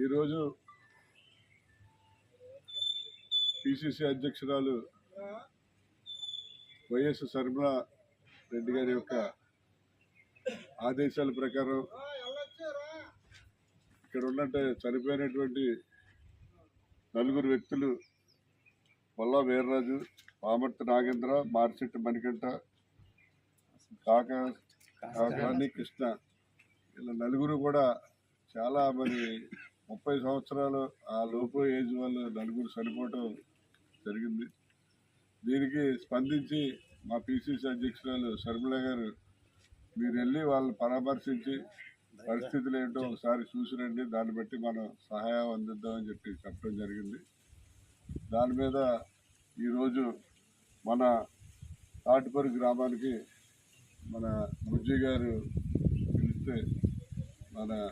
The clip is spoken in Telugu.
ఈరోజు పిసిసి అధ్యక్షురాలు వైఎస్ షర్మిల రెడ్డి గారి యొక్క ఆదేశాల ప్రకారం ఇక్కడ ఉన్నట్టే చనిపోయినటువంటి నలుగురు వ్యక్తులు పొల్లా వీర్రాజు, పామర్తి నాగేంద్ర, మార్చెట్టి మణికంఠ, కాకాని కృష్ణ, ఇలా నలుగురు కూడా చాలా మరి 30 సంవత్సరాలు ఆ లోపు ఏజ్ వాళ్ళు నలుగురు చనిపోవటం జరిగింది. దీనికి స్పందించి మా పిసిసి అధ్యక్షురాలు షర్మిల గారు మీరు వెళ్ళి వాళ్ళని పరామర్శించి పరిస్థితులు ఏంటో ఒకసారి చూసిరండి, దాన్ని బట్టి మనం సహాయం అందిద్దామని చెప్పడం జరిగింది. దాని మీద ఈరోజు మన తాటిపరి గ్రామానికి మన బుజ్జి గారు పిలిస్తే మన